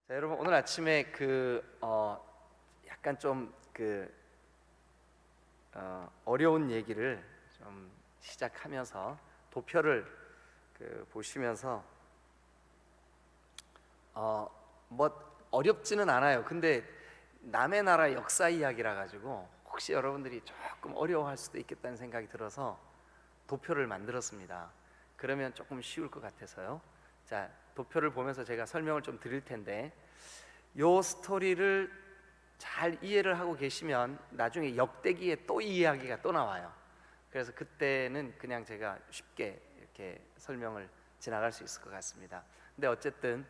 자, 여러분 오늘 아침에 약간 좀 어려운 얘기를 좀 시작하면서 도표를 보시면서 뭐 어렵지는 않아요. 근데 남의 나라 역사 이야기라 가지고 혹시 여러분들이 조금 어려워할 수도 있겠다는 생각이 들어서 도표를 만들었습니다. 그러면 조금 쉬울 것 같아서요. 자, 도표를 보면서 제가 설명을 좀 드릴 텐데, 요 스토리를 잘 이해를 하고 계시면 나중에 역대기에 또 이 이야기가 또 나와요. 그래서 그때는 그냥 제가 쉽게 이렇게 설명을 지나갈 수 있을 것 같습니다. 근데 어쨌든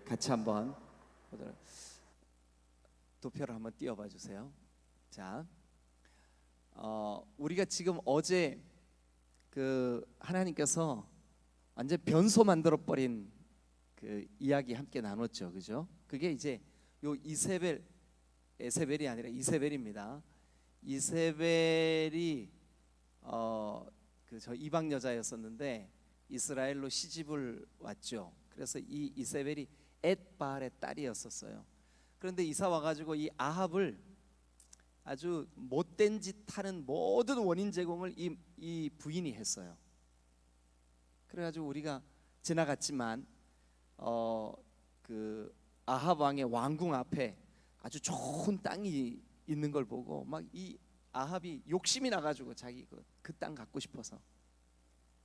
같이 한번 보도록. 도표를 한번 띄워봐 주세요. 자, 우리가 지금 어제 하나님께서 완전 변소 만들어 버린 이야기 함께 나눴죠, 그죠? 그게 이제 요 에세벨이 아니라 이세벨입니다. 이세벨이 저 이방 여자였었는데 이스라엘로 시집을 왔죠. 그래서 이 이세벨이 엣바알의 딸이었었어요. 그런데 이사 와가지고 이 아합을 아주 못된 짓 하는 모든 원인 제공을 이 부인이 했어요. 그래가지고 우리가 지나갔지만 아합 왕의 왕궁 앞에 아주 좋은 땅이 있는 걸 보고 막 이 아합이 욕심이 나가지고 자기 그 땅 갖고 싶어서,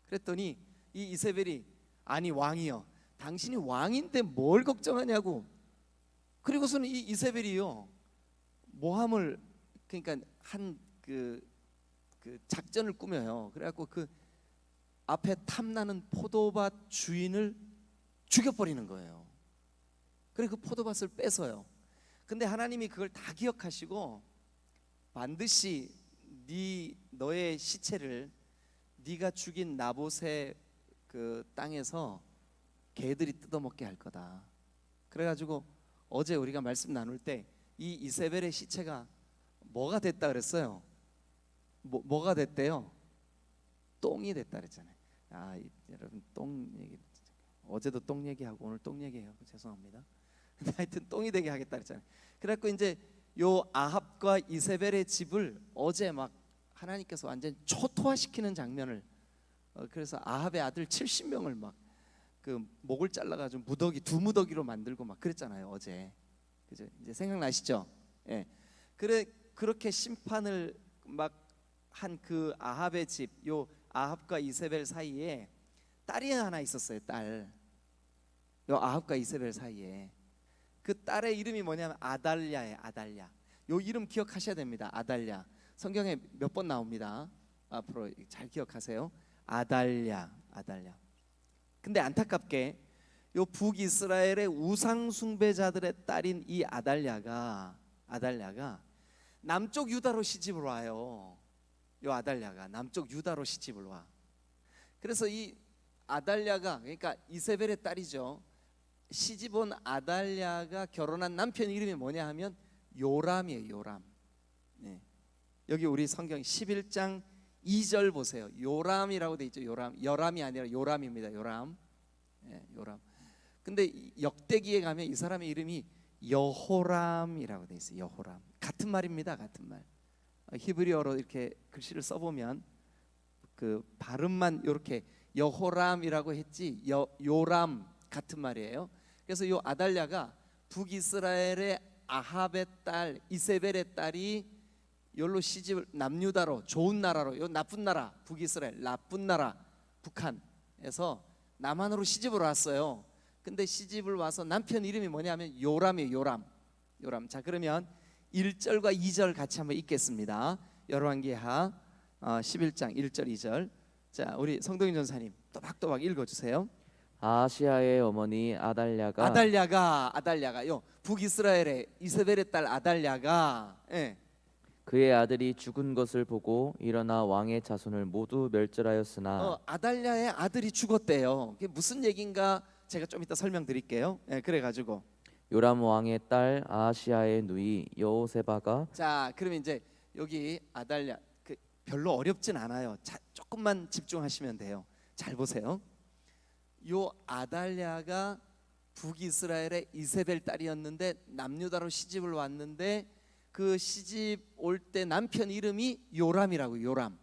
그랬더니 이 이세벨이 아니 왕이여, 당신이 왕인데 뭘 걱정하냐고. 그리고서는 이 이세벨이요 모함을, 그러니까 그 작전을 꾸며요. 그래갖고 그 앞에 탐나는 포도밭 주인을 죽여버리는 거예요. 그리고 그 포도밭을 뺏어요. 근데 하나님이 그걸 다 기억하시고 반드시 너의 시체를 네가 죽인 나봇의 그 땅에서 개들이 뜯어먹게 할 거다. 그래가지고 어제 우리가 말씀 나눌 때 이 이세벨의 시체가 뭐가 됐다 그랬어요? 뭐가 됐대요? 똥이 됐다 그랬잖아요. 여러분 똥 얘기, 어제도 똥 얘기하고 오늘 똥 얘기해요. 죄송합니다. 근데 하여튼 똥이 되게 하겠다 그랬잖아요. 그래갖고 이제 요 아합과 이세벨의 집을 어제 막 하나님께서 완전 초토화시키는 장면을, 그래서 아합의 아들 70명을 막 목을 잘라가지고 두 무더기로 만들고 막 그랬잖아요 어제. 그죠? 이제 생각나시죠? 예. 그렇게 심판을 막 한 그 아합의 집, 요 아합과 이세벨 사이에 딸이 하나 있었어요. 딸. 요 아합과 이세벨 사이에 그 딸의 이름이 뭐냐면 아달랴예요. 아달랴. 요 이름 기억하셔야 됩니다. 아달랴. 성경에 몇 번 나옵니다. 앞으로 잘 기억하세요. 아달랴. 근데 안타깝게 요 북이스라엘의 우상 숭배자들의 딸인 이 아달랴가 남쪽 유다로 시집을 와요. 요 아달랴가 남쪽 유다로 시집을 와. 그래서 이 아달랴가, 그러니까 이세벨의 딸이죠. 시집 온 아달랴가 결혼한 남편 이름이 뭐냐 하면 요람이에요. 요람. 네. 여기 우리 성경 11장 2절 보세요. 요람이라고 돼 있죠. 여람이 아니라 요람입니다. 요람. 네, 요람. 근데 역대기에 가면 이 사람의 이름이 여호람이라고 돼 있어요. 여호람. 같은 말입니다. 같은 말. 히브리어로 이렇게 글씨를 써보면 그 발음만 이렇게 여호람이라고 했지 요람 같은 말이에요. 그래서 요 아달랴가 북이스라엘의 아합의 딸 이세벨의 딸이 여기로 시집을, 남유다로, 좋은 나라로, 요 나쁜 나라 북이스라엘, 나쁜 나라 북한에서 남한으로 시집을 왔어요. 근데 시집을 와서 남편 이름이 뭐냐면 요람이에요. 요람. 자, 그러면 1절과 2절 같이 한번 읽겠습니다. 열왕기하 11장 1절 2절. 자, 우리 성동인 전사님 또박또박 읽어주세요. 아시아의 어머니 아달랴가 요 북이스라엘의 이세벨의 딸 아달랴가, 예, 그의 아들이 죽은 것을 보고 일어나 왕의 자손을 모두 멸절하였으나 아달랴의 아들이 죽었대요. 그게 무슨 얘긴가 제가 좀 이따 설명드릴게요. 예, 그래가지고 요람 왕의 딸 아시아의 누이 여호세바가, 자, 그러면 이제 여기 아달랴 별로 어렵진 않아요. 조금만 집중하시면 돼요. 잘 보세요. 요 아달랴가 북이스라엘의 이세벨 딸이었는데 남유다로 시집을 왔는데 그 시집 올 때 남편 이름이 요람이라고. 요람.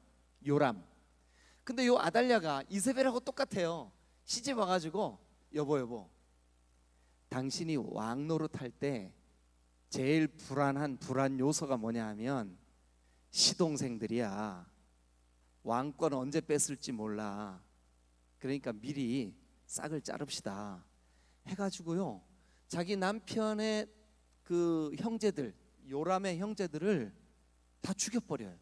근데 요 아달랴가 이세벨하고 똑같아요. 시집 와가지고 여보 당신이 왕 노릇할 때 제일 불안 요소가 뭐냐 하면 시동생들이야. 왕권 언제 뺏을지 몰라. 그러니까 미리 싹을 자릅시다 해가지고요, 자기 남편의 그 형제들, 요람의 형제들을 다 죽여버려요.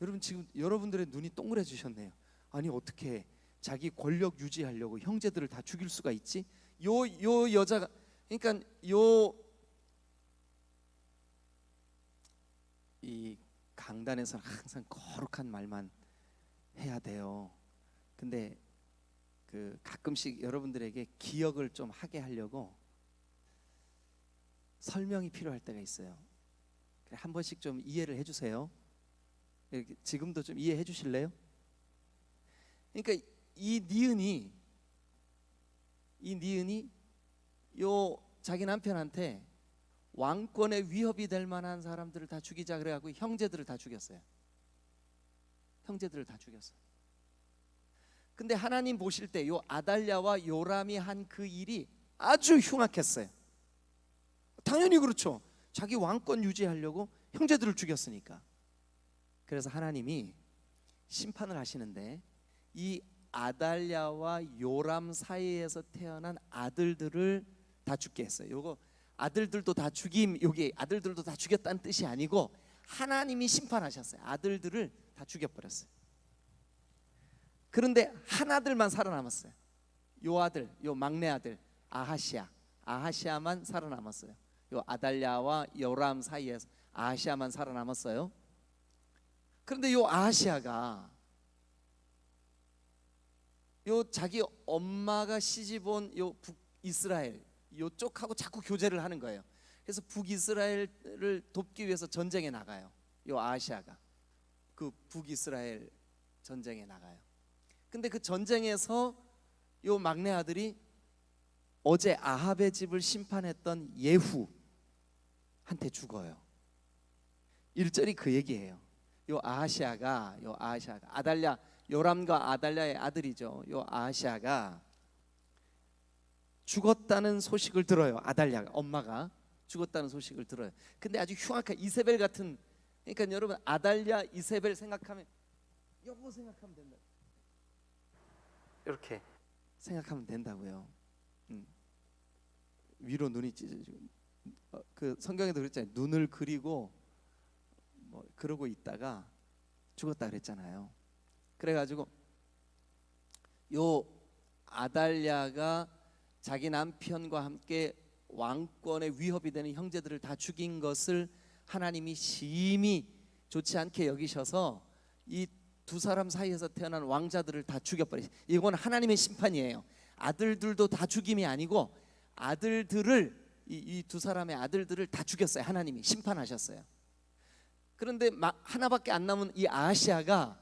여러분, 지금 여러분들의 눈이 동그래지셨네요. 아니 어떻게 자기 권력 유지하려고 형제들을 다 죽일 수가 있지? 요 여자가, 그러니까 이 강단에서는 항상 거룩한 말만 해야 돼요. 근데 그 가끔씩 여러분들에게 기억을 좀 하게 하려고 설명이 필요할 때가 있어요. 한 번씩 좀 이해를 해주세요. 지금도 좀 이해해 주실래요? 그러니까 이 니은이 요 자기 남편한테 왕권에 위협이 될 만한 사람들을 다 죽이자 그래가지고 형제들을 다 죽였어요. 근데 하나님 보실 때 요 아달랴와 요람이 한 그 일이 아주 흉악했어요. 당연히 그렇죠. 자기 왕권 유지하려고 형제들을 죽였으니까. 그래서 하나님이 심판을 하시는데 이 아달랴와 요람 사이에서 태어난 아들들을 다 죽게 했어요. 요거 아들들도 다 죽임, 여기 아들들도 다 죽였다는 뜻이 아니고 하나님이 심판하셨어요. 아들들을 다 죽여버렸어요. 그런데 한 아들만 살아남았어요. 요 아들, 요 막내 아들 아하시아만 살아남았어요. 요 아달랴와 요람 사이에서 아하시아만 살아남았어요. 그런데 요 아하시아가 요 자기 엄마가 시집온 요 북이스라엘 요쪽하고 자꾸 교제를 하는 거예요. 그래서 북이스라엘을 돕기 위해서 전쟁에 나가요. 요 아하시아가 그 북이스라엘 전쟁에 나가요. 근데 그 전쟁에서 요 막내 아들이 어제 아합의 집을 심판했던 예후한테 죽어요. 1절이 그 얘기예요. 요 아하시아가 아달랴, 요람과 아달랴의 아들이죠. 요 아하시아가 죽었다는 소식을 들어요. 아달랴가, 엄마가 죽었다는 소식을 들어요. 근데 아주 흉악한 이세벨 같은, 그러니까 여러분 아달랴, 이세벨 생각하면 요거 생각하면 된다. 이렇게 생각하면 된다고요. 위로 눈이 찢어지고, 그 성경에도 그랬잖아요. 눈을 그리고 뭐 그러고 있다가 죽었다 그랬잖아요. 그래가지고 요 아달랴가 자기 남편과 함께 왕권의 위협이 되는 형제들을 다 죽인 것을 하나님이 심히 좋지 않게 여기셔서 이 두 사람 사이에서 태어난 왕자들을 다 죽여버리세요. 이건 하나님의 심판이에요. 아들들도 다 죽임이 아니고 아들들을, 이 두 사람의 아들들을 다 죽였어요. 하나님이 심판하셨어요. 그런데 하나밖에 안 남은 이 아하시아가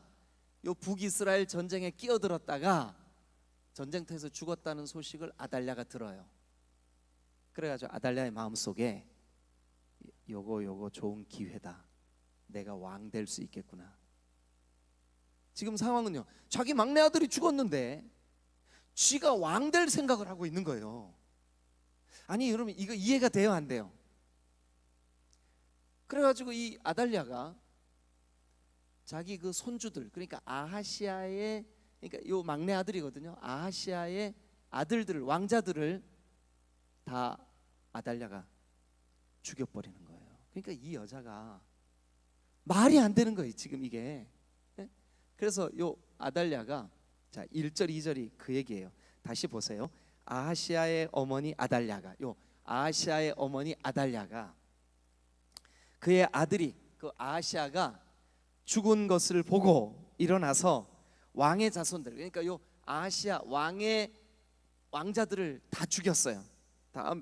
요 북이스라엘 전쟁에 끼어들었다가 전쟁터에서 죽었다는 소식을 아달랴가 들어요. 그래가지고 아달랴의 마음속에 요거 좋은 기회다. 내가 왕 될 수 있겠구나. 지금 상황은요, 자기 막내 아들이 죽었는데 쥐가 왕 될 생각을 하고 있는 거예요. 아니 여러분, 이거 이해가 돼요, 안 돼요? 그래가지고 이 아달랴가 자기 그 손주들, 그러니까 아하시아의, 그러니까 요 막내 아들이거든요. 아하시아의 아들들을, 왕자들을 다 아달랴가 죽여버리는 거예요. 그러니까 이 여자가 말이 안 되는 거예요, 지금 이게. 그래서 요 아달랴가, 자 1절 2절이 그 얘기예요. 다시 보세요. 아하시아의 어머니 아달랴가, 요 아하시아의 어머니 아달랴가 그의 아들이, 그 아하시아가 죽은 것을 보고 일어나서 왕의 자손들, 그러니까 요 아하시아 왕의 왕자들을 다 죽였어요. 다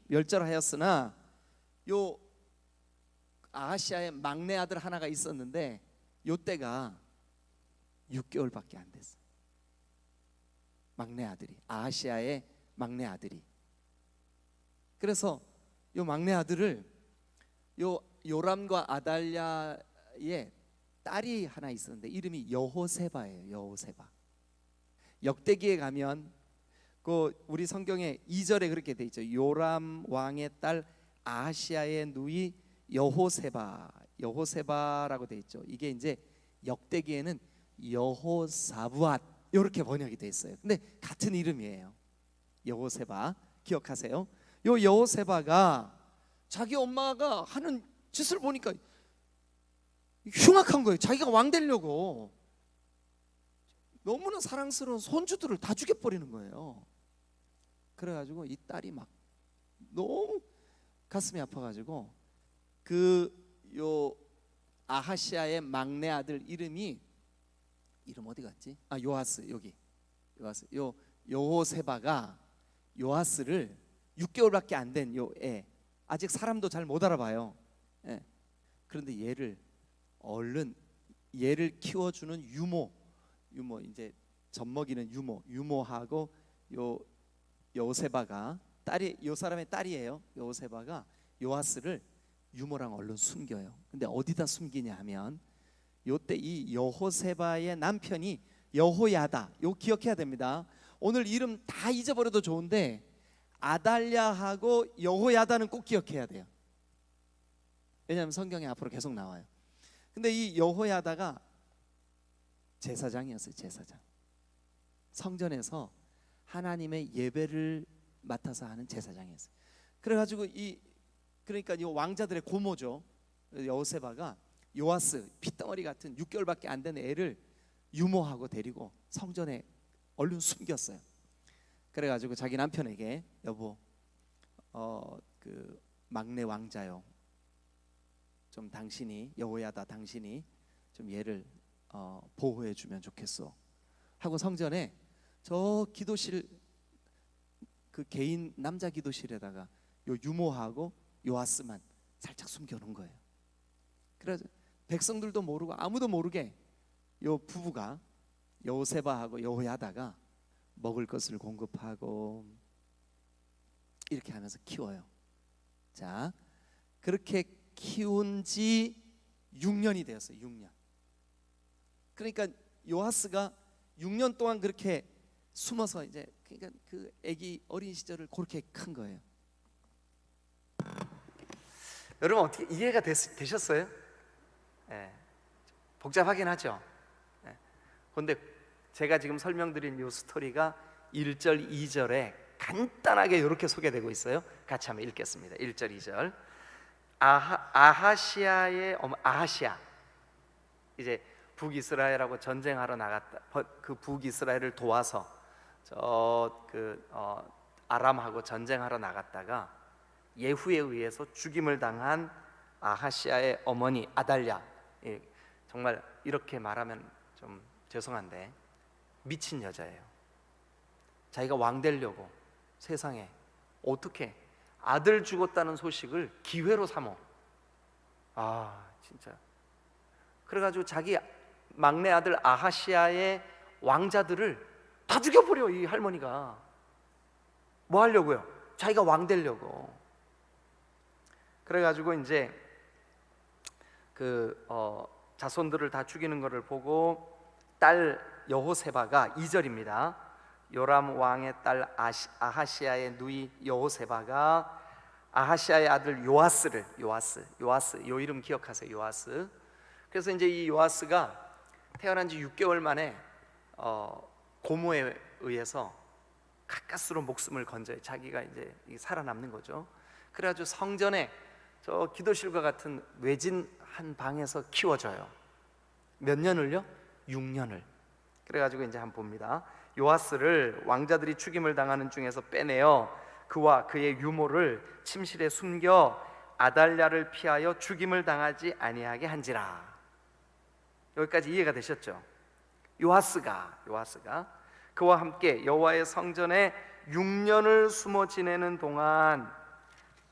멸절하였으나 요 아하시아의 막내 아들 하나가 있었는데 요 때가 6개월밖에 안 됐어. 막내 아들이, 아하시아의 막내 아들이. 그래서 요 막내 아들을 요 요람과 아달랴의 딸이 하나 있었는데 이름이 여호세바예요. 여호세바. 역대기에 가면 그 우리 성경에 2절에 그렇게 돼 있죠. 요람 왕의 딸 아하시아의 누이 여호세바라고 돼 있죠. 이게 이제 역대기에는 여호사부앗 이렇게 번역이 돼 있어요. 근데 같은 이름이에요. 여호세바 기억하세요. 요 여호세바가 자기 엄마가 하는 짓을 보니까 흉악한 거예요. 자기가 왕 되려고 너무나 사랑스러운 손주들을 다 죽여버리는 거예요. 그래가지고 이 딸이 막 너무 가슴이 아파가지고 요 아하시아의 막내 아들 이름 어디 갔지? 아, 요아스. 여기 요아스. 여호세바가 요아스를 6개월밖에 안 된 요 애, 아직 사람도 잘 못 알아봐요. 예. 그런데 얼른 얘를 키워주는 유모 이제 젖먹이는 유모하고 요 여호세바가 딸이, 요 사람의 딸이에요. 여호세바가 요아스를 유모랑 얼른 숨겨요. 근데 어디다 숨기냐 하면 요때 이 여호세바의 남편이 여호야다. 요 기억해야 됩니다. 오늘 이름 다 잊어버려도 좋은데 아달랴하고 여호야다는 꼭 기억해야 돼요. 왜냐하면 성경에 앞으로 계속 나와요. 근데 이 여호야다가 제사장이었어요. 제사장. 성전에서 하나님의 예배를 맡아서 하는 제사장이었어요. 그래가지고 그러니까 이 왕자들의 고모죠. 여호세바가 요아스 핏덩어리 같은 6개월밖에 안 된 애를 유모하고 데리고 성전에 얼른 숨겼어요. 그래가지고 자기 남편에게 여보, 그 막내 왕자요, 좀 당신이 여호야다 당신이 좀 얘를 보호해 주면 좋겠어 하고 성전에 저 기도실 그 개인 남자 기도실에다가 요 유모하고 요아스만 살짝 숨겨놓은 거예요. 그래서 백성들도 모르고 아무도 모르게 요 부부가 여호세바하고 여호야다가 먹을 것을 공급하고 이렇게 하면서 키워요. 자, 그렇게 키운 지 6년이 되었어요. 6년. 그러니까 요아스가 6년 동안 그렇게 숨어서 이제 그러니까 그 아기 어린 시절을 그렇게 큰 거예요. 여러분 어떻게 이해가 되셨어요? 네. 복잡하긴 하죠. 네. 그런데 제가 지금 설명드린 이 스토리가 1절, 2절에 간단하게 이렇게 소개되고 있어요. 같이 한번 읽겠습니다. 1절, 2절. 아하시아의 아하시아, 이제 북이스라엘하고 전쟁하러 나갔다. 그 북이스라엘을 도와서 아람하고 전쟁하러 나갔다가 예후에 의해서 죽임을 당한 아하시아의 어머니 아달랴. 정말 이렇게 말하면 좀 죄송한데 미친 여자예요. 자기가 왕 되려고 세상에 어떻게 아들 죽었다는 소식을 기회로 삼어. 진짜. 그래가지고 자기 막내 아들 아하시아의 왕자들을 다 죽여버려. 이 할머니가 뭐 하려고요? 자기가 왕 되려고. 그래가지고 이제 자손들을 다 죽이는 것을 보고 딸 여호세바가 2절입니다. 요람 왕의 딸 아하시아의 누이 여호세바가 아하시아의 아들 요아스 요 이름 기억하세요. 요아스. 그래서 이제 이 요아스가 태어난 지 6개월 만에 고모에 의해서 가까스로 목숨을 건져요. 자기가 이제 살아남는 거죠. 그래가지고 성전에 저 기도실과 같은 외진 한 방에서 키워져요. 몇 년을요? 6년을. 그래가지고 이제 한번 봅니다. 요아스를 왕자들이 죽임을 당하는 중에서 빼내어 그와 그의 유모를 침실에 숨겨 아달랴를 피하여 죽임을 당하지 아니하게 한지라. 여기까지 이해가 되셨죠? 요아스가 그와 함께 여호와의 성전에 6년을 숨어 지내는 동안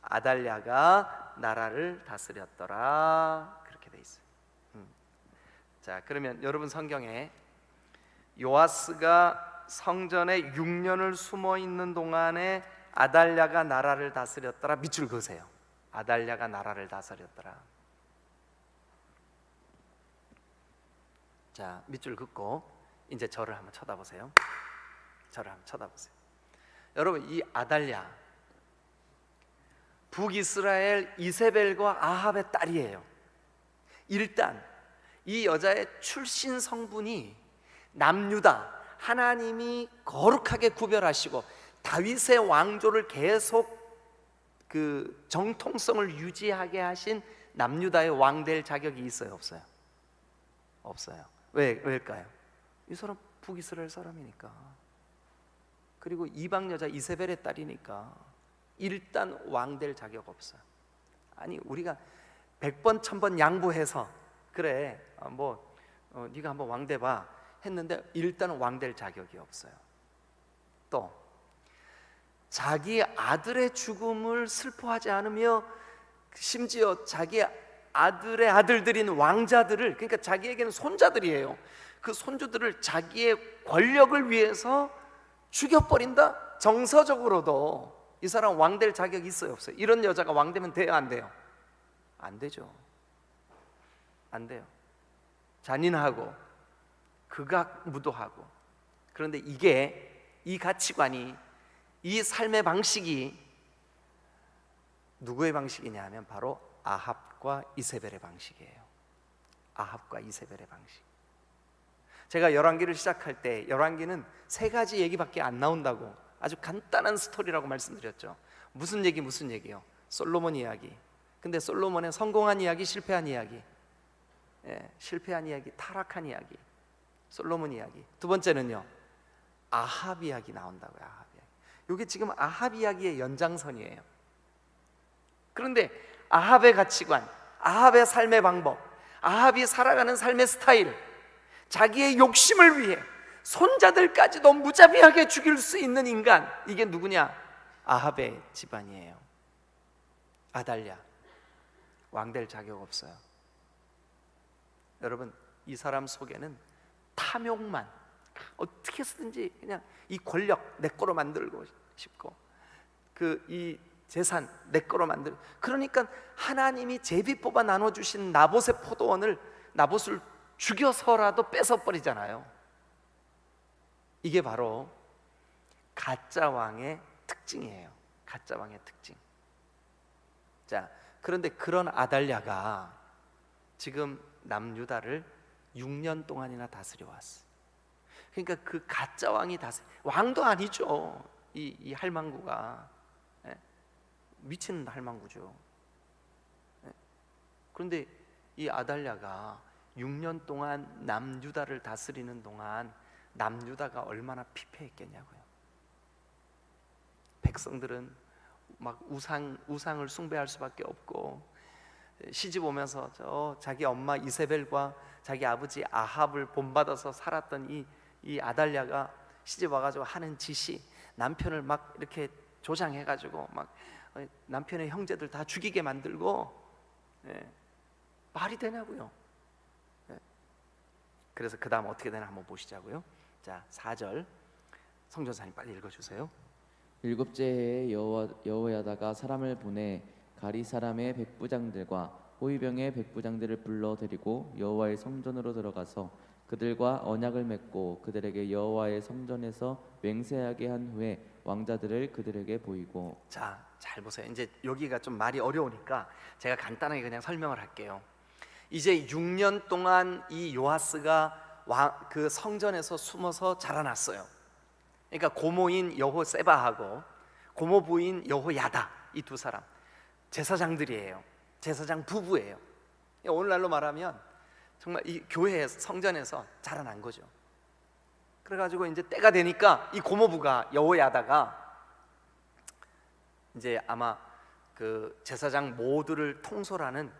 아달랴가 나라를 다스렸더라. 그렇게 돼 있어요. 자, 그러면 여러분 성경에 요아스가 성전에 6년을 숨어 있는 동안에 아달랴가 나라를 다스렸더라. 밑줄 그으세요. 아달랴가 나라를 다스렸더라. 자, 밑줄 긋고 이제 저를 한번 쳐다보세요. 저를 한번 쳐다보세요. 여러분, 이 아달랴 북이스라엘 이세벨과 아합의 딸이에요. 일단 이 여자의 출신 성분이 남유다, 하나님이 거룩하게 구별하시고 다윗의 왕조를 계속 그 정통성을 유지하게 하신 남유다의 왕 될 자격이 있어요, 없어요? 없어요. 왜일까요? 이 사람 북이스라엘 사람이니까. 그리고 이방 여자 이세벨의 딸이니까 일단 왕 될 자격 없어요. 아니, 우리가 100번 1000번 양보해서 그래 네가 한번 왕 돼봐 했는데 일단 왕 될 자격이 없어요. 또 자기 아들의 죽음을 슬퍼하지 않으며 심지어 자기 아들의 아들들인 왕자들을, 그러니까 자기에게는 손자들이에요. 그 손주들을 자기의 권력을 위해서 죽여버린다? 정서적으로도 이 사람 왕 될 자격이 있어요, 없어요? 이런 여자가 왕 되면 돼요, 안 돼요? 안 되죠. 안 돼요. 잔인하고 극악무도하고. 그런데 이 가치관이, 이 삶의 방식이 누구의 방식이냐 하면 바로 아합과 이세벨의 방식이에요. 아합과 이세벨의 방식. 제가 열왕기를 시작할 때 열왕기는 3가지 얘기밖에 안 나온다고 아주 간단한 스토리라고 말씀드렸죠. 무슨 얘기요? 솔로몬 이야기. 근데 솔로몬의 성공한 이야기, 실패한 이야기, 실패한 이야기, 타락한 이야기, 솔로몬 이야기. 두 번째는요, 아합 이야기 나온다고요. 아합 이야기. 이게 지금 아합 이야기의 연장선이에요. 그런데 아합의 가치관, 아합의 삶의 방법, 아합이 살아가는 삶의 스타일, 자기의 욕심을 위해 손자들까지도 무자비하게 죽일 수 있는 인간, 이게 누구냐? 아합의 집안이에요. 아달랴, 왕 될 자격 없어요. 여러분, 이 사람 속에는 탐욕만, 어떻게 해서든지 그냥 이 권력 내 거로 만들고 싶고 이 재산 내 거로 만들. 그러니까 하나님이 제비 뽑아 나눠주신 나봇의 포도원을, 나봇을 죽여서라도 뺏어버리잖아요. 이게 바로 가짜 왕의 특징이에요. 가짜 왕의 특징. 자, 그런데 그런 아달랴가 지금 남유다를 6년 동안이나 다스려 왔어. 그러니까 그 가짜 왕이 왕도 아니죠. 이 할망구가 미친 할망구죠. 그런데 이 아달랴가 6년 동안 남유다를 다스리는 동안 남유다가 얼마나 피폐했겠냐고요. 백성들은 막 우상을 숭배할 수밖에 없고, 시집 오면서 자기 엄마 이세벨과 자기 아버지 아합을 본받아서 살았던 이 아달랴가 시집 와가지고 하는 짓이 남편을 막 이렇게 조장해가지고 막 남편의 형제들 다 죽이게 만들고, 말이 되냐고요. 그래서 그 다음 어떻게 되나 한번 보시자고요. 자, 4절 성전사님 빨리 읽어주세요. 7째 해에 여호야다가 사람을 보내 가리 사람의 백부장들과 호위병의 백부장들을 불러 데리고 여호와의 성전으로 들어가서 그들과 언약을 맺고 그들에게 여호와의 성전에서 맹세하게 한 후에 왕자들을 그들에게 보이고. 자, 잘 보세요. 이제 여기가 좀 말이 어려우니까 제가 간단하게 그냥 설명을 할게요. 이제 6년 동안 이 요아스가 그 성전에서 숨어서 자라났어요. 그러니까 고모인 여호세바하고 고모부인 여호야다, 이 두 사람 제사장들이에요. 제사장 부부예요. 오늘날로 말하면 정말 이 교회 성전에서 자라난 거죠. 그래가지고 이제 때가 되니까 이 고모부가 여호야다가 이제 아마 그 제사장 모두를 통솔하는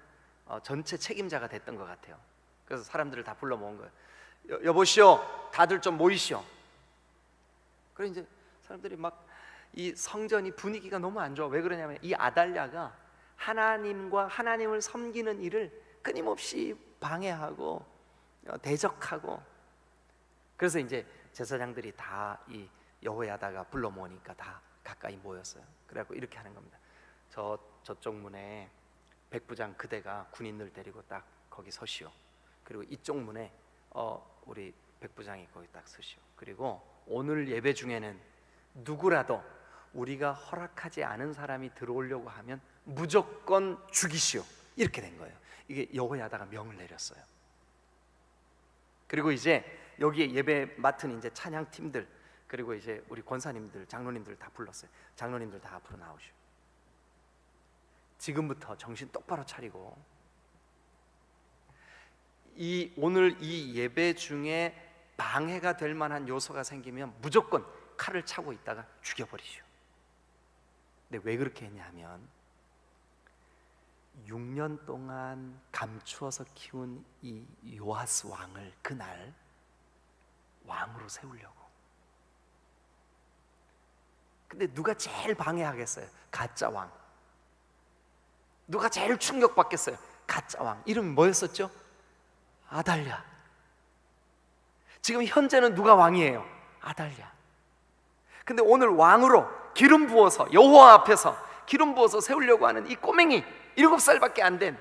전체 책임자가 됐던 것 같아요. 그래서 사람들을 다 불러 모은 거예요. 여보시오, 다들 좀 모이시오. 그래 이제 사람들이 막, 이 성전이 분위기가 너무 안 좋아. 왜 그러냐면 이 아달랴가 하나님과 하나님을 섬기는 일을 끊임없이 방해하고 대적하고, 그래서 이제 제사장들이 다 이 여호야다가 불러 모으니까 다 가까이 모였어요. 그래갖고 이렇게 하는 겁니다. 저쪽 문에 백부장 그대가 군인들 데리고 딱 거기 서시오. 그리고 이쪽 문에 우리 백부장이 거기 딱 서시오. 그리고 오늘 예배 중에는 누구라도 우리가 허락하지 않은 사람이 들어오려고 하면 무조건 죽이시오. 이렇게 된 거예요. 이게 여호야다가 명을 내렸어요. 그리고 이제 여기에 예배 맡은 이제 찬양 팀들, 그리고 이제 우리 권사님들, 장로님들 다 불렀어요. 장로님들 다 앞으로 나오시오. 지금부터 정신 똑바로 차리고 오늘 이 예배 중에 방해가 될 만한 요소가 생기면 무조건 칼을 차고 있다가 죽여버리시오. 근데 왜 그렇게 했냐면 6년 동안 감추어서 키운 이 요아스 왕을 그날 왕으로 세우려고. 근데 누가 제일 방해하겠어요? 가짜 왕. 누가 제일 충격받겠어요? 가짜 왕. 이름이 뭐였었죠? 아달랴. 지금 현재는 누가 왕이에요? 아달랴. 근데 오늘 왕으로 기름 부어서 여호와 앞에서 기름 부어서 세우려고 하는 이 꼬맹이 7살밖에 안 된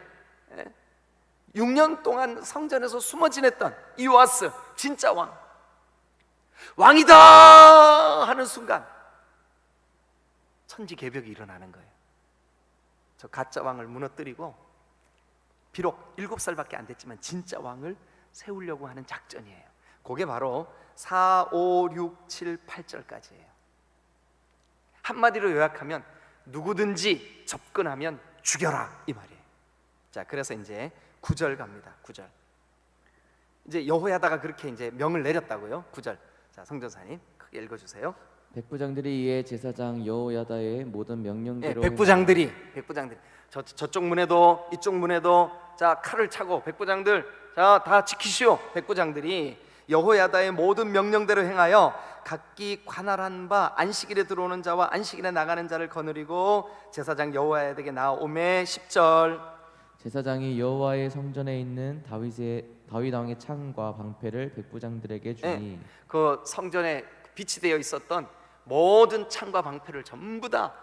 6년 동안 성전에서 숨어 지냈던 이 요아스 진짜 왕이다 하는 순간 천지개벽이 일어나는 거예요. 저 가짜 왕을 무너뜨리고 비록 7살밖에 안 됐지만 진짜 왕을 세우려고 하는 작전이에요. 그게 바로 4, 5, 6, 7, 8절까지예요. 한마디로 요약하면 누구든지 접근하면 죽여라 이 말이에요. 자, 그래서 이제 9절 갑니다. 9절. 이제 여호야다가 그렇게 이제 명을 내렸다고요. 9절. 자, 성전사님 크게 읽어주세요. 백부장들이 이에 제사장 여호야다의 모든 명령대로 백부장들이 저쪽 문에도 이쪽 문에도 자 칼을 차고 백부장들 자 다 지키시오. 백부장들이 여호야다의 모든 명령대로 행하여 각기 관할한 바 안식일에 들어오는 자와 안식일에 나가는 자를 거느리고 제사장 여호야다에게 나오매 10절. 제사장이 여호와의 성전에 있는 다윗 왕의 창과 방패를 백부장들에게 주니 그 성전에 비치되어 있었던 모든 창과 방패를 전부 다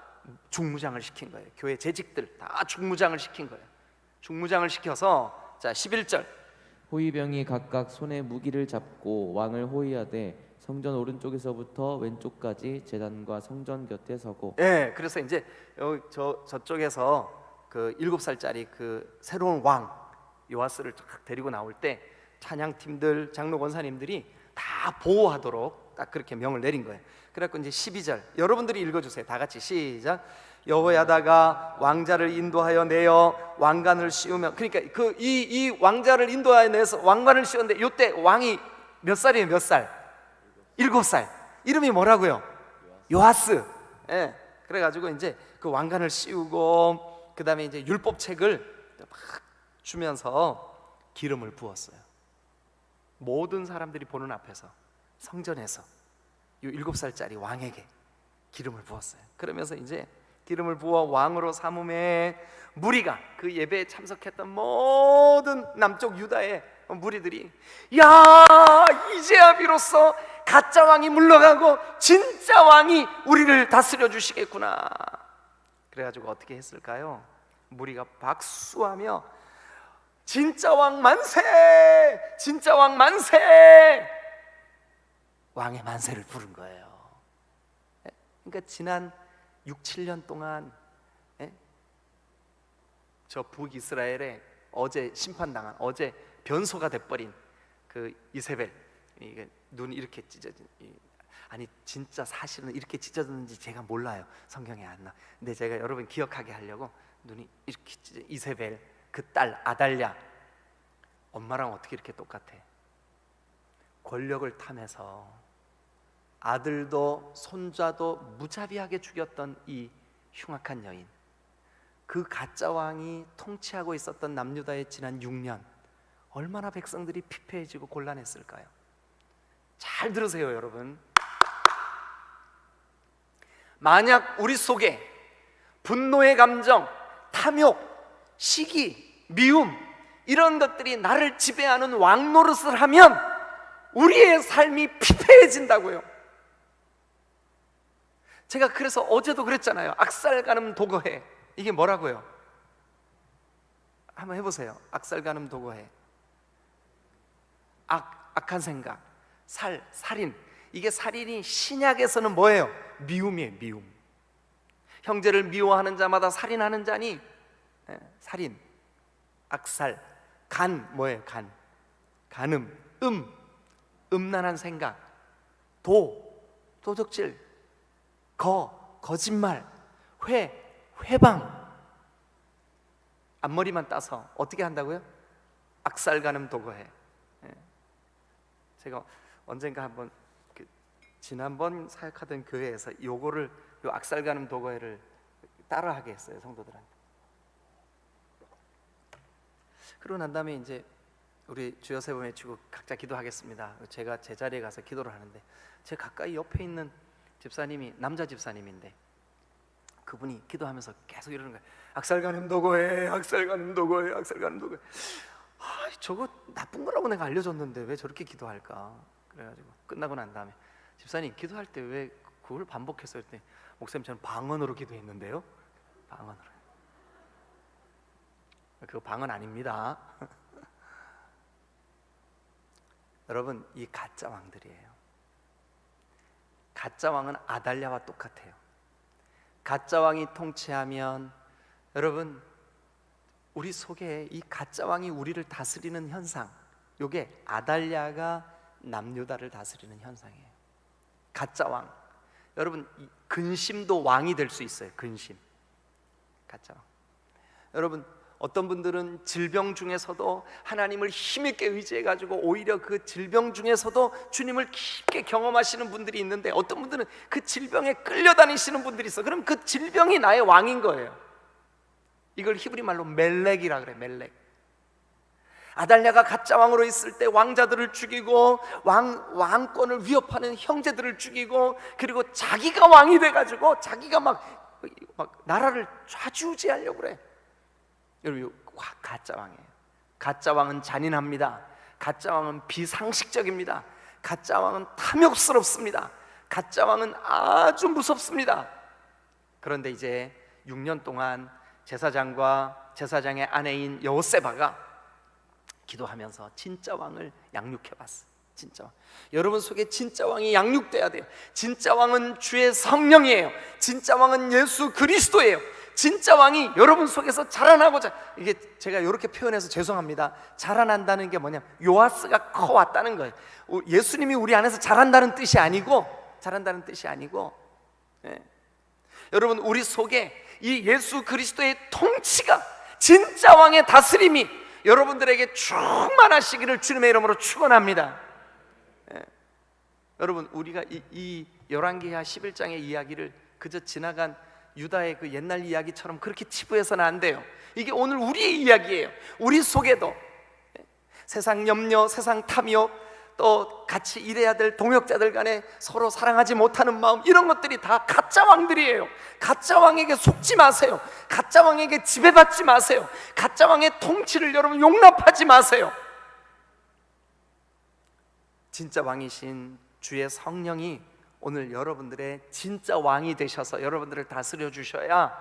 중무장을 시킨 거예요. 교회 재직들 다 중무장을 시킨 거예요. 중무장을 시켜서 자 11절. 호위병이 각각 손에 무기를 잡고 왕을 호위하되 성전 오른쪽에서부터 왼쪽까지 제단과 성전 곁에 서고. 예, 그래서 이제 저쪽에서 그 7살짜리 그 새로운 왕 요아스를 쫙 데리고 나올 때 찬양팀들, 장로 권사님들이 다 보호하도록 딱 그렇게 명을 내린 거예요. 그래갖고 이제 12절 여러분들이 읽어주세요. 다 같이 시작. 여호야다가 왕자를 인도하여 내어 왕관을 씌우면, 그러니까 이 왕자를 인도하여 내서 왕관을 씌웠는데 이때 왕이 몇 살이에요? 몇 살? 7살. 이름이 뭐라고요? 요아스. 예. 그래가지고 이제 그 왕관을 씌우고 그 다음에 이제 율법책을 막 주면서 기름을 부었어요. 모든 사람들이 보는 앞에서 성전에서 이 7살짜리 왕에게 기름을 부었어요. 그러면서 이제 기름을 부어 왕으로 삼음에 무리가 그 예배에 참석했던 모든 남쪽 유다의 무리들이 야 이제야 비로소 가짜 왕이 물러가고 진짜 왕이 우리를 다스려 주시겠구나. 그래가지고 어떻게 했을까요? 무리가 박수하며 진짜 왕 만세! 진짜 왕 만세! 왕의 만세를 부른 거예요. 그러니까 지난 6, 7년 동안 저 북이스라엘에 어제 심판당한, 어제 변소가 돼버린 그 이세벨, 이게 눈 이렇게 찢어진, 아니 진짜 사실은 이렇게 찢어졌는지 제가 몰라요. 성경에 안 나. 근데 제가 여러분 기억하게 하려고 눈이 이렇게 찢어. 이세벨 그 딸 아달랴 엄마랑 어떻게 이렇게 똑같아? 권력을 탐해서 아들도 손자도 무자비하게 죽였던 이 흉악한 여인, 그 가짜 왕이 통치하고 있었던 남유다의 지난 6년 얼마나 백성들이 피폐해지고 곤란했을까요? 잘 들으세요 여러분. 만약 우리 속에 분노의 감정, 탐욕, 시기, 미움 이런 것들이 나를 지배하는 왕 노릇을 하면 우리의 삶이 피폐해진다고요. 제가 그래서 어제도 그랬잖아요. 악살가늠 도거해. 이게 뭐라고요? 한번 해보세요. 악살가늠 도거해. 악한 생각, 살인. 이게 살인이 신약에서는 뭐예요? 미움이에요. 미움. 형제를 미워하는 자마다 살인하는 자니. 살인, 악살, 간 뭐예요? 간음, 음란한 생각, 도적질, 거짓말, 회방. 앞머리만 따서 어떻게 한다고요? 악살가늠 도거해. 제가 언젠가 한번 지난번 사역하던 교회에서 요 악살가늠 도거해를 따라하게 했어요, 성도들한테. 그러고 난 다음에 이제 우리 주여 세 번 외치고 각자 기도하겠습니다. 제가 제 자리에 가서 기도를 하는데, 제 가까이 옆에 있는 집사님이 남자 집사님인데 그분이 기도하면서 계속 이러는 거예요. 악살가늠 도거해, 악살가늠 도거해, 악살가늠 도거해. 저거 나쁜 거라고 내가 알려줬는데 왜 저렇게 기도할까? 그래가지고 끝나고 난 다음에 집사님 기도할 때 왜 그걸 반복했어요? 그랬더니 목사님 저는 방언으로 기도했는데요. 방언으로. 그거 방언 아닙니다. 여러분, 이 가짜 왕들이에요. 가짜 왕은 아달랴와 똑같아요. 가짜 왕이 통치하면 여러분, 우리 속에 이 가짜 왕이 우리를 다스리는 현상, 요게 아달랴가 남유다를 다스리는 현상이에요. 가짜 왕. 여러분, 근심도 왕이 될 수 있어요. 근심. 가짜 왕. 여러분, 어떤 분들은 질병 중에서도 하나님을 힘있게 의지해가지고 오히려 그 질병 중에서도 주님을 깊게 경험하시는 분들이 있는데, 어떤 분들은 그 질병에 끌려다니시는 분들이 있어. 그럼 그 질병이 나의 왕인 거예요. 이걸 히브리 말로 멜렉이라 그래. 멜렉. 아달랴가 가짜 왕으로 있을 때 왕자들을 죽이고 왕권을 위협하는 형제들을 죽이고, 그리고 자기가 왕이 돼가지고 자기가 막 나라를 좌지우지하려고 그래. 여러분, 가짜 왕이에요. 가짜 왕은 잔인합니다. 가짜 왕은 비상식적입니다. 가짜 왕은 탐욕스럽습니다. 가짜 왕은 아주 무섭습니다. 그런데 이제 6년 동안 제사장과 제사장의 아내인 여호세바가 기도하면서 진짜 왕을 양육해봤어. 진짜 왕. 여러분 속에 진짜 왕이 양육돼야 돼요. 진짜 왕은 주의 성령이에요. 진짜 왕은 예수 그리스도예요. 진짜 왕이 여러분 속에서 자라나고자, 이게 제가 이렇게 표현해서 죄송합니다. 자라난다는 게 뭐냐면 요아스가 커왔다는 거예요. 예수님이 우리 안에서 자란다는 뜻이 아니고, 예. 여러분, 우리 속에 이 예수 그리스도의 통치가, 진짜 왕의 다스림이 여러분들에게 충만하시기를 주님의 이름으로 축원합니다. 예. 여러분, 우리가 이 열왕기하 11장의 이야기를 그저 지나간 유다의 그 옛날 이야기처럼 그렇게 치부해서는 안 돼요. 이게 오늘 우리의 이야기예요. 우리 속에도 세상 염려, 세상 탐욕, 또 같이 일해야 될 동역자들 간에 서로 사랑하지 못하는 마음, 이런 것들이 다 가짜 왕들이에요. 가짜 왕에게 속지 마세요. 가짜 왕에게 지배받지 마세요. 가짜 왕의 통치를 여러분 용납하지 마세요. 진짜 왕이신 주의 성령이 오늘 여러분들의 진짜 왕이 되셔서 여러분들을 다스려 주셔야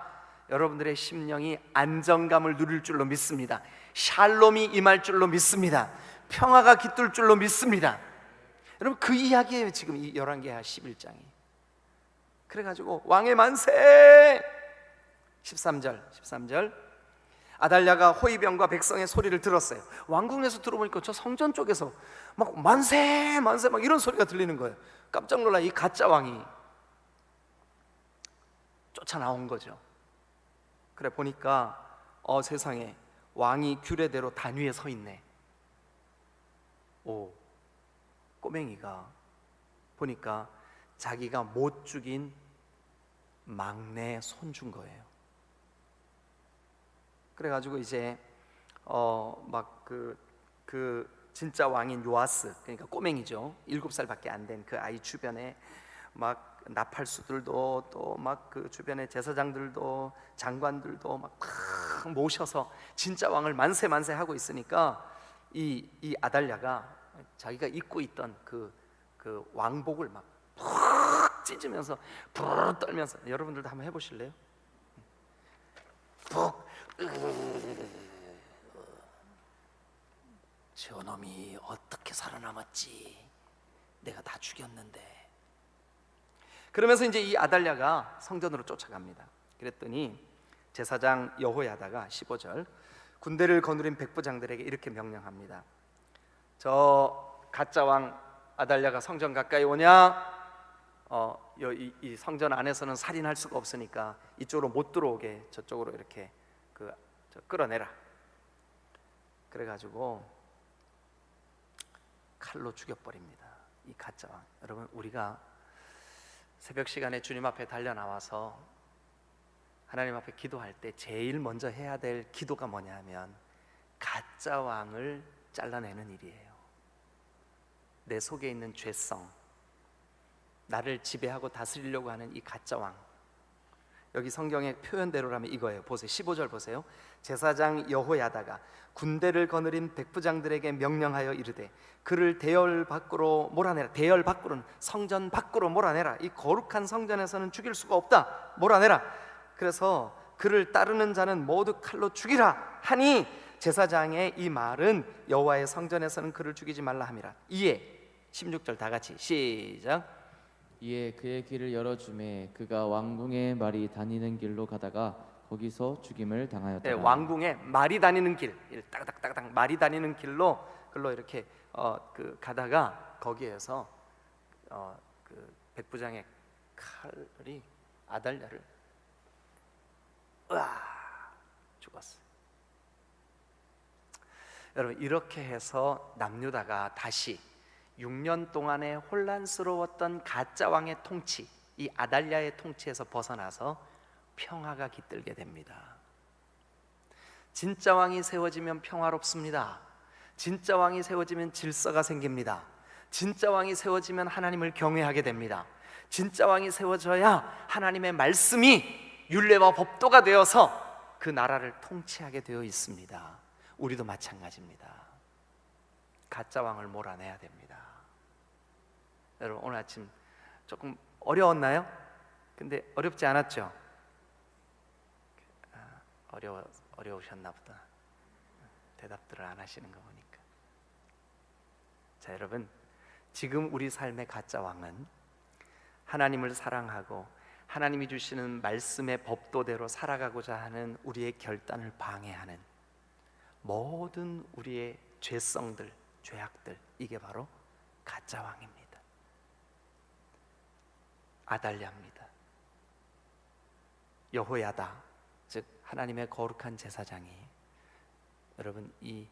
여러분들의 심령이 안정감을 누릴 줄로 믿습니다. 샬롬이 임할 줄로 믿습니다. 평화가 깃들 줄로 믿습니다. 여러분, 그 이야기예요. 지금 이 열왕기하 11장이. 그래가지고 왕의 만세! 13절 아달랴가 호위병과 백성의 소리를 들었어요. 왕궁에서 들어보니까 저 성전 쪽에서 막 만세 만세 막 이런 소리가 들리는 거예요. 깜짝 놀라 이 가짜 왕이 쫓아 나온 거죠. 그래 보니까 세상에, 왕이 규례대로 단 위에 서 있네. 오, 꼬맹이가 보니까 자기가 못 죽인 막내 손준 거예요. 그래가지고 이제 막 그 진짜 왕인 요아스, 그러니까 꼬맹이죠. 7살밖에 안 된 그 아이 주변에 막 나팔수들도 또 막 그 주변에 제사장들도 장관들도 막 모셔서 진짜 왕을 만세 만세 하고 있으니까 이 아달랴가 자기가 입고 있던 그 왕복을 막 푹 찢으면서 부르르 떨면서, 여러분들도 한번 해보실래요? 푹 저놈이 어떻게 살아남았지? 내가 다 죽였는데. 그러면서 이제 이 아달랴가 성전으로 쫓아갑니다. 그랬더니 제사장 여호야다가 15절 군대를 거느린 백부장들에게 이렇게 명령합니다. 저 가짜 왕 아달랴가 성전 가까이 오냐? 이 성전 안에서는 살인할 수가 없으니까 이쪽으로 못 들어오게 저쪽으로 이렇게 끌어내라. 그래가지고 칼로 죽여버립니다. 이 가짜 왕. 여러분, 우리가 새벽 시간에 주님 앞에 달려 나와서 하나님 앞에 기도할 때 제일 먼저 해야 될 기도가 뭐냐 하면 가짜 왕을 잘라내는 일이에요. 내 속에 있는 죄성, 나를 지배하고 다스리려고 하는 이 가짜 왕. 여기 성경의 표현대로라면 이거예요. 보세요. 15절 보세요. 제사장 여호야다가 군대를 거느린 백부장들에게 명령하여 이르되 그를 대열 밖으로 몰아내라. 대열 밖으로는 성전 밖으로 몰아내라. 이 거룩한 성전에서는 죽일 수가 없다. 몰아내라. 그래서 그를 따르는 자는 모두 칼로 죽이라 하니, 제사장의 이 말은 여호와의 성전에서는 그를 죽이지 말라 함이라. 이에 16절 다 같이 시작. 이에 그의 길을 열어주매 그가 왕궁의 말이 다니는 길로 가다가 거기서 죽임을 당하였다. 네, 왕궁에 말이 다니는 길, 따닥따닥 말이 다니는 길로 이렇게 가다가 거기에서 백부장의 칼이 아달랴를 죽었어요. 여러분, 이렇게 해서 남유다가 다시 6년 동안의 혼란스러웠던 가짜 왕의 통치, 이 아달랴의 통치에서 벗어나서 평화가 깃들게 됩니다. 진짜 왕이 세워지면 평화롭습니다. 진짜 왕이 세워지면 질서가 생깁니다. 진짜 왕이 세워지면 하나님을 경외하게 됩니다. 진짜 왕이 세워져야 하나님의 말씀이 율례와 법도가 되어서 그 나라를 통치하게 되어 있습니다. 우리도 마찬가지입니다. 가짜 왕을 몰아내야 됩니다. 여러분, 오늘 아침 조금 어려웠나요? 근데 어렵지 않았죠? 어려우셨나 보다. 대답들을 안 하시는 거 보니까. 자, 여러분, 지금 우리 삶의 가짜 왕은 하나님을 사랑하고 하나님이 주시는 말씀의 법도대로 살아가고자 하는 우리의 결단을 방해하는 모든 우리의 죄성들, 죄악들, 이게 바로 가짜 왕입니다. 아달랴입니다. 여호야다, 즉 하나님의 거룩한 제사장이 여러분 이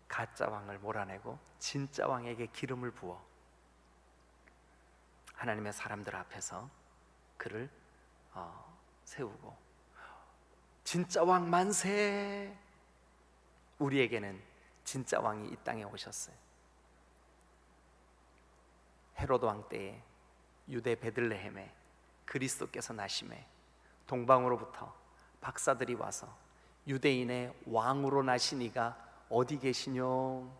가짜 왕을 몰아내고 진짜 왕에게 기름을 부어 하나님의 사람들 앞에서 그를 세우고, 진짜 왕 만세! 우리에게는 진짜 왕이 이 땅에 오셨어요. 헤로드 왕 때에 유대 베들레헴에 그리스도께서 나심에 동방으로부터 박사들이 와서 유대인의 왕으로 나신 이가 어디 계시뇨?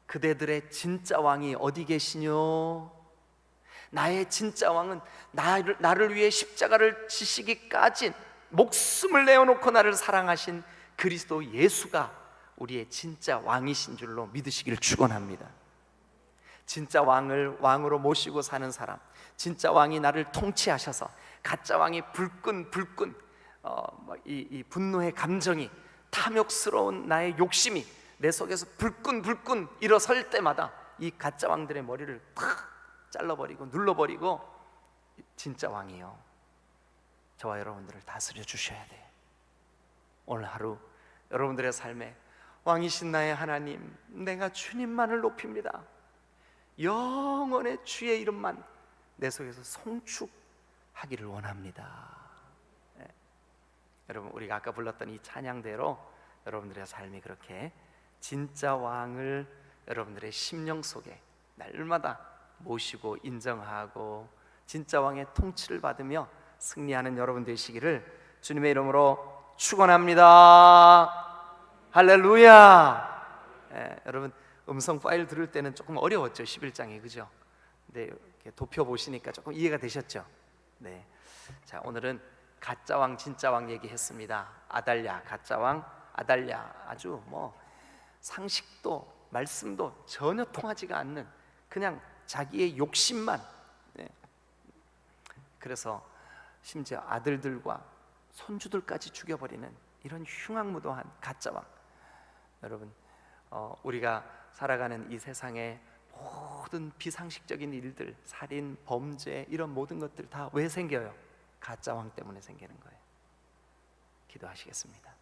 그대들의 진짜 왕이 어디 계시뇨? 나의 진짜 왕은 나를 위해 십자가를 지시기까지 목숨을 내어놓고 나를 사랑하신 그리스도 예수가 우리의 진짜 왕이신 줄로 믿으시기를 축원합니다. 진짜 왕을 왕으로 모시고 사는 사람, 진짜 왕이 나를 통치하셔서 가짜 왕이 불끈 이 분노의 감정이, 탐욕스러운 나의 욕심이 내 속에서 불끈 일어설 때마다 이 가짜 왕들의 머리를 탁 잘라버리고 눌러버리고, 진짜 왕이요, 저와 여러분들을 다스려 주셔야 돼요. 오늘 하루 여러분들의 삶에 왕이신 나의 하나님, 내가 주님만을 높입니다. 영원의 주의 이름만 내 속에서 송축하기를 원합니다. 네. 여러분, 우리가 아까 불렀던 이 찬양대로 여러분들의 삶이 그렇게 진짜 왕을 여러분들의 심령 속에 날마다 모시고 인정하고 진짜 왕의 통치를 받으며 승리하는 여러분 되시기를 주님의 이름으로 축원합니다. 할렐루야. 여러분, 음성 파일 들을 때는 조금 어려웠죠. 11장이 그죠? 근데 이렇게 도표 보시니까 조금 이해가 되셨죠? 네. 자, 오늘은 가짜 왕 진짜 왕 얘기했습니다. 아달랴 가짜 왕 아달랴 아주 뭐 상식도 말씀도 전혀 통하지가 않는 그냥 자기의 욕심만. 네. 그래서 심지어 아들들과 손주들까지 죽여버리는 이런 흉악무도한 가짜 왕. 여러분, 우리가 살아가는 이 세상의 모든 비상식적인 일들, 살인, 범죄 이런 모든 것들 다 왜 생겨요? 가짜 왕 때문에 생기는 거예요. 기도하시겠습니다.